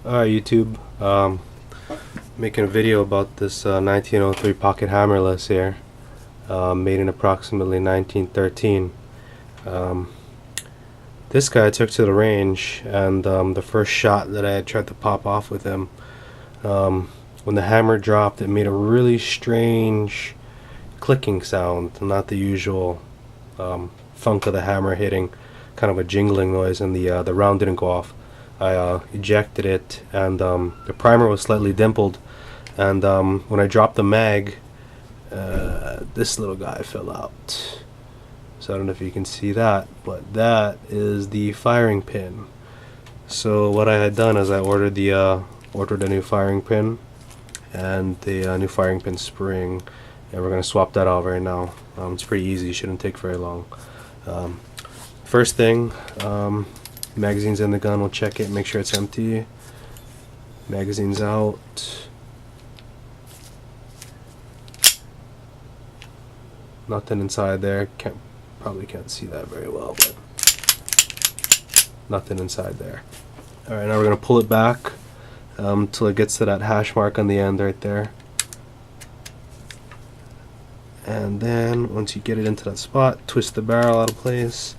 Alright, YouTube. Making a video about this 1903 pocket hammerless here, made in approximately 1913. This guy I took to the range, and the first shot that I had tried to pop off with him, when the hammer dropped, it made a really strange clicking sound, not the usual thunk of the hammer hitting, kind of a jingling noise, and the round didn't go off. I ejected it, and the primer was slightly dimpled, and when I dropped the mag, this little guy fell out. So I don't know if you can see that, but that is the firing pin. So what I had done is I ordered a new firing pin and the new firing pin spring, and we're going to swap that out right now. It's pretty easy, shouldn't take very long. First thing, magazine's in the gun, we'll check it, make sure it's empty. Magazine's out. Nothing inside there. Probably can't see that very well, but nothing inside there. Alright, now we're going to pull it back till it gets to that hash mark on the end right there. And then once you get it into that spot, twist the barrel out of place.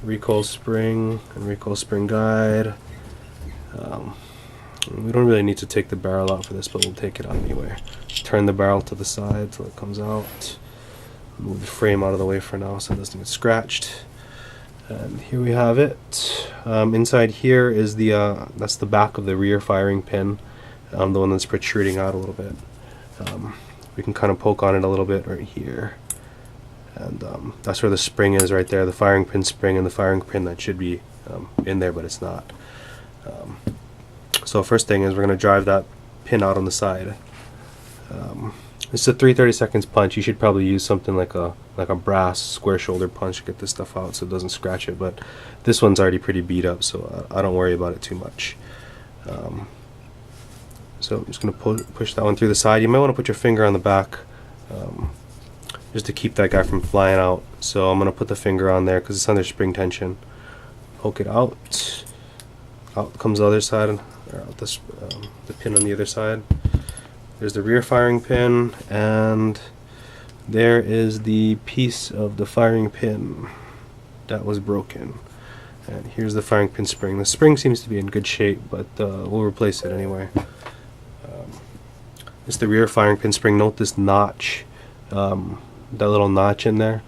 Recoil spring and recoil spring guide. We don't really need to take the barrel out for this, but we'll take it out anyway. Turn the barrel to the side till it comes out. Move the frame out of the way for now so it doesn't get scratched. And here we have it. Inside here is that's the back of the rear firing pin, the one that's protruding out a little bit. We can kind of poke on it a little bit right here, and that's where the spring is right there, the firing pin spring and the firing pin that should be in there, but it's not. So first thing is we're going to drive that pin out on the side. It's a 3/32 punch. You should probably use something like a brass square shoulder punch to get this stuff out so it doesn't scratch it, but this one's already pretty beat up, so I don't worry about it too much. So I'm just going to push that one through the side. You might want to put your finger on the back just to keep that guy from flying out. So I'm going to put the finger on there because it's under spring tension. Poke it out. Out comes the other side, or out the pin on the other side. There's the rear firing pin, and there is the piece of the firing pin that was broken. And here's the firing pin spring. The spring seems to be in good shape, but we'll replace it anyway. It's the rear firing pin spring. Note this notch, that little notch in there.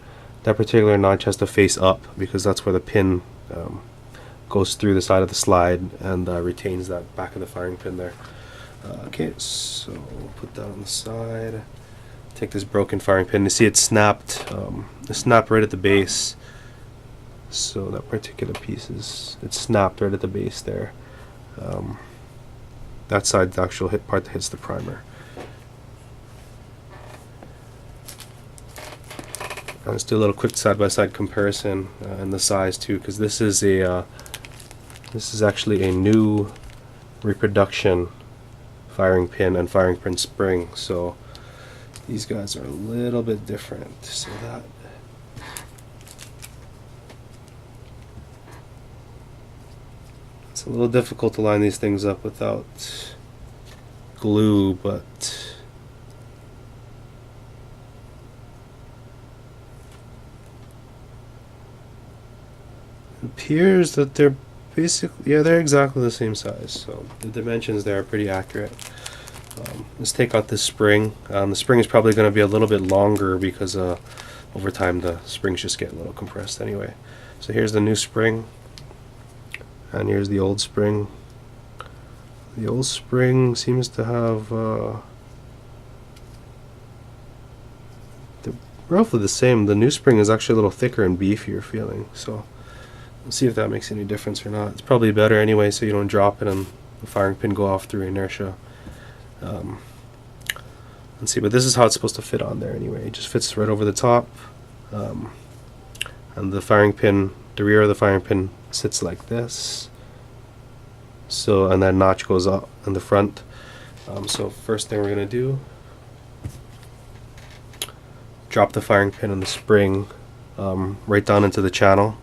That particular notch has to face up because that's where the pin goes through the side of the slide and retains that back of the firing pin there. Okay, so we'll put that on the side. Take this broken firing pin. You see it snapped. It snapped right at the base. So that particular piece it's snapped right at the base there. That side's the actual hit part that hits the primer. Let's do a little quick side-by-side comparison and the size too, because this is actually a new reproduction firing pin and firing pin spring, so these guys are a little bit different. So that it's a little difficult to line these things up without glue, but it appears that they're basically, yeah, they're exactly the same size, so the dimensions there are pretty accurate. Let's take out this spring. The spring is probably going to be a little bit longer because over time the springs just get a little compressed anyway. So here's the new spring, and here's the old spring. The old spring seems to have they're roughly the same. The new spring is actually a little thicker and beefier feeling, so let's see if that makes any difference or not. It's probably better anyway, so you don't drop it and the firing pin go off through inertia. Let's see, but this is how it's supposed to fit on there anyway. It just fits right over the top, and the firing pin, the rear of the firing pin sits like this. So, and that notch goes up in the front. So first thing we're going to do, drop the firing pin on the spring right down into the channel.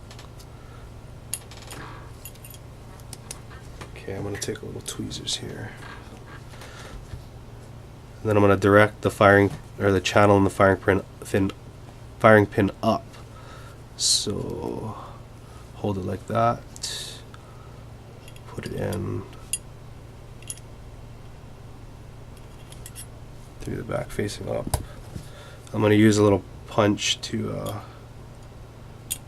Okay, I'm going to take a little tweezers here. And then I'm going to direct the firing, or the channel in the firing pin up. So hold it like that. Put it in through the back facing up. I'm going to use a little punch to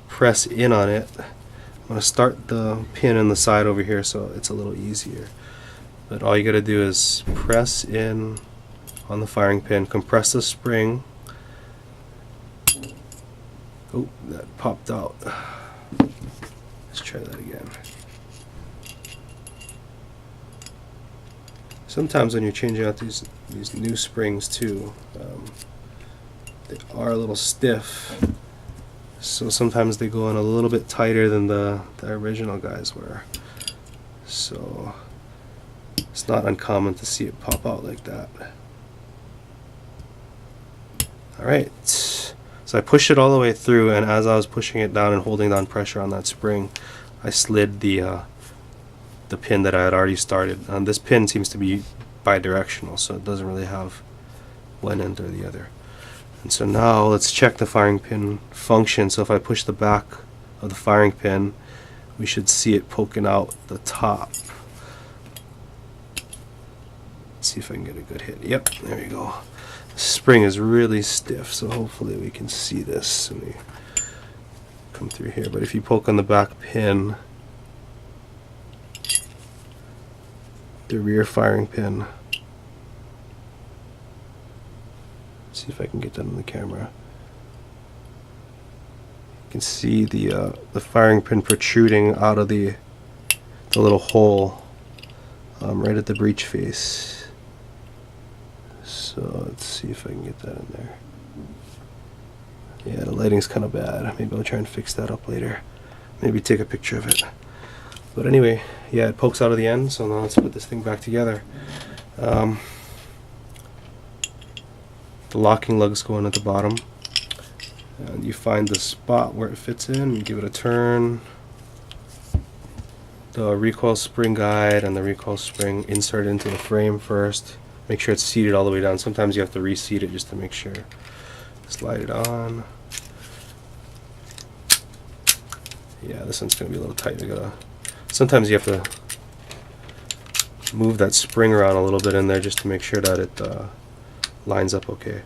press in on it. I'm going to start the pin in the side over here so it's a little easier. But all you got to do is press in on the firing pin, compress the spring. Oh, that popped out. Let's try that again. Sometimes when you're changing out these new springs too, they are a little stiff. So sometimes they go in a little bit tighter than the original guys were. So it's not uncommon to see it pop out like that. Alright, so I pushed it all the way through, and as I was pushing it down and holding down pressure on that spring, I slid the pin that I had already started. This pin seems to be bidirectional, so it doesn't really have one end or the other. And so now let's check the firing pin function. So if I push the back of the firing pin, we should see it poking out the top. Let's see if I can get a good hit. Yep, there you go. The spring is really stiff, so hopefully we can see this when we come through here. But if you poke on the back pin, the rear firing pin, see if I can get that on the camera. You can see the firing pin protruding out of the little hole right at the breech face. So let's see if I can get that in there. Yeah, the lighting's kind of bad. Maybe I'll try and fix that up later. Maybe take a picture of it. But anyway, yeah, it pokes out of the end, so now let's put this thing back together. The locking lugs go in at the bottom, and you find the spot where it fits in and give it a turn. The recoil spring guide and the recoil spring insert into the frame first. Make sure it's seated all the way down. Sometimes you have to reseat it just to make sure. Slide it on. Yeah, this one's going to be a little tight. Sometimes you have to move that spring around a little bit in there just to make sure that it lines up okay.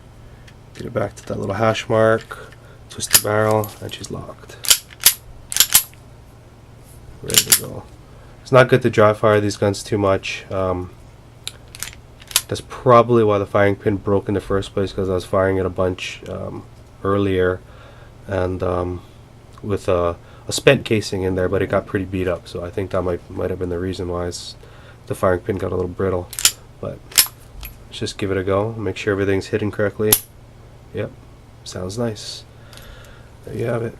Get it back to that little hash mark, twist the barrel, and she's locked. Ready to go. It's not good to dry fire these guns too much. That's probably why the firing pin broke in the first place, because I was firing it a bunch earlier, and with a spent casing in there, but it got pretty beat up. So I think that might have been the reason why the firing pin got a little brittle. But let's just give it a go. Make sure everything's hidden correctly. Yep, sounds nice. There you have it.